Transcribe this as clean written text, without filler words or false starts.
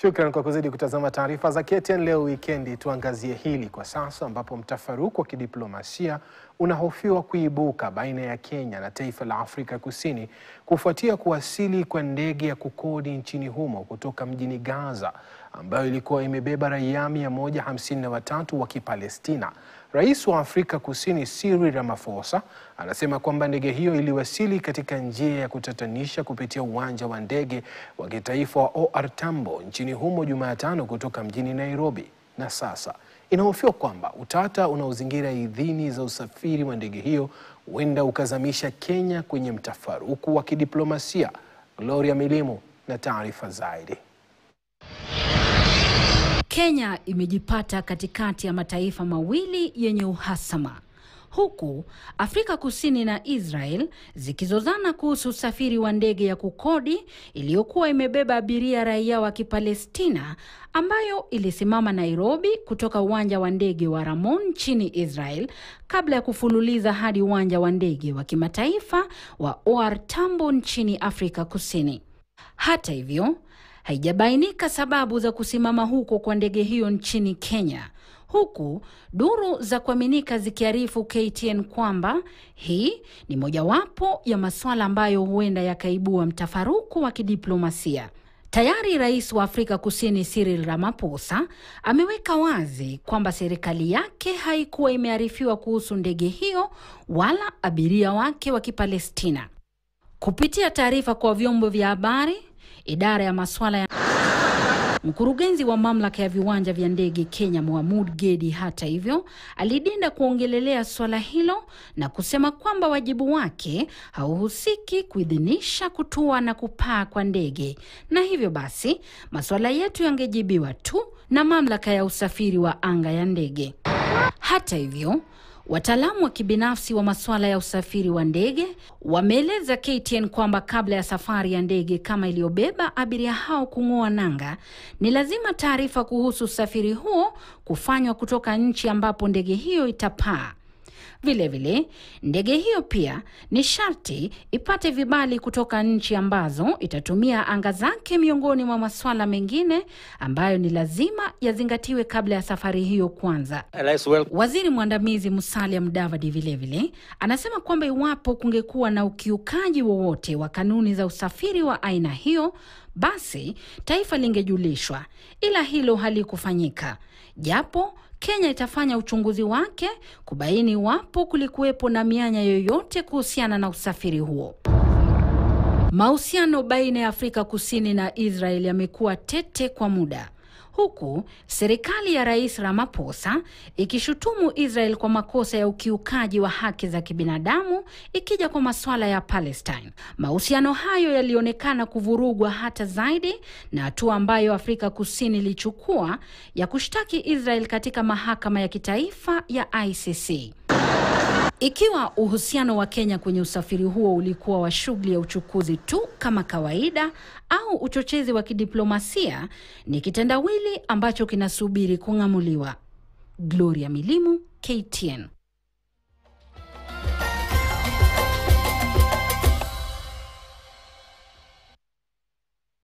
Shukran kwa kuzidi kutazama taarifa za KTN leo wikendi. Tuangazie hili kwa sasa, ambapo mtafaruku wa kidiplomasia unahofiwa kuibuka baina ya Kenya na taifa la Afrika Kusini kufuatia kuwasili kwa ndege ya kukodi nchini humo kutoka mjini Gaza, ambayo ilikuwa imebeba raia 153 wa Kipalestina. Rais wa Afrika Kusini Cyril Ramaphosa anasema kwamba ndege hiyo iliwasili katika njia ya kutatanisha kupitia uwanja wa ndege wa kitaifa wa OR Tambo nchini humo Jumatano kutoka mjini Nairobi. Na sasa inahofiwa kwamba utata unaozingira idhini za usafiri wa ndege hiyo huenda ukazamisha Kenya kwenye mtafaruku wa kidiplomasia. Gloria Milimu na taarifa zaidi. Kenya imejipata katikati ya mataifa mawili yenye uhasama, huku Afrika Kusini na Israel zikizozana kuhusu usafiri wa ndege ya kukodi iliyokuwa imebeba abiria raia wa Kipalestina, ambayo ilisimama Nairobi kutoka uwanja wa ndege wa Ramon nchini Israel kabla ya kufululiza hadi uwanja wa ndege wa kimataifa wa OR Tambo nchini Afrika Kusini. Hata hivyo, haijabainika sababu za kusimama huko kwa ndege hiyo nchini Kenya, huku duru za kuaminika zikiarifu KTN kwamba hii ni mojawapo ya masuala ambayo huenda yakaibua mtafaruku wa kidiplomasia. Tayari Rais wa Afrika Kusini Cyril Ramaphosa ameweka wazi kwamba serikali yake haikuwa imearifiwa kuhusu ndege hiyo wala abiria wake wa Kipalestina. Kupitia taarifa kwa vyombo vya habari, idara ya masuala ya mkurugenzi wa mamlaka ya viwanja vya ndege Kenya Mohamud Gedi, hata hivyo, alidinda kuongelelea swala hilo na kusema kwamba wajibu wake hauhusiki kuidhinisha kutua na kupaa kwa ndege, na hivyo basi masuala yetu yangejibiwa tu na mamlaka ya usafiri wa anga ya ndege. Hata hivyo, wataalamu wa kibinafsi wa masuala ya usafiri wa ndege wameeleza KTN kwamba kabla ya safari ya ndege kama iliyobeba abiria hao kung'oa nanga, ni lazima taarifa kuhusu usafiri huo kufanywa kutoka nchi ambapo ndege hiyo itapaa. Vile vile, ndege hiyo pia ni sharti ipate vibali kutoka nchi ambazo itatumia anga zake, miongoni mwa masuala mengine ambayo ni lazima yazingatiwe kabla ya safari hiyo kwanza. Waziri mwandamizi Musalia Mudavadi vile vile anasema kwamba iwapo kungekuwa na ukiukaji wowote wa kanuni za usafiri wa aina hiyo, basi taifa lingejulishwa, ila hilo halikufanyika, japo Kenya itafanya uchunguzi wake kubaini iwapo kulikuwepo na mianya yoyote kuhusiana na usafiri huo. Mahusiano baina ya Afrika Kusini na Israel yamekuwa tete kwa muda, huku serikali ya Rais Ramaphosa ikishutumu Israel kwa makosa ya ukiukaji wa haki za kibinadamu ikija kwa masuala ya Palestine. Mahusiano hayo yalionekana kuvurugwa hata zaidi na hatua ambayo Afrika Kusini ilichukua ya kushtaki Israel katika mahakama ya kitaifa ya ICC. Ikiwa uhusiano wa Kenya kwenye usafiri huo ulikuwa wa shughuli ya uchukuzi tu kama kawaida au uchochezi wa kidiplomasia, ni kitendawili ambacho kinasubiri kung'amuliwa. Gloria Milimu, KTN.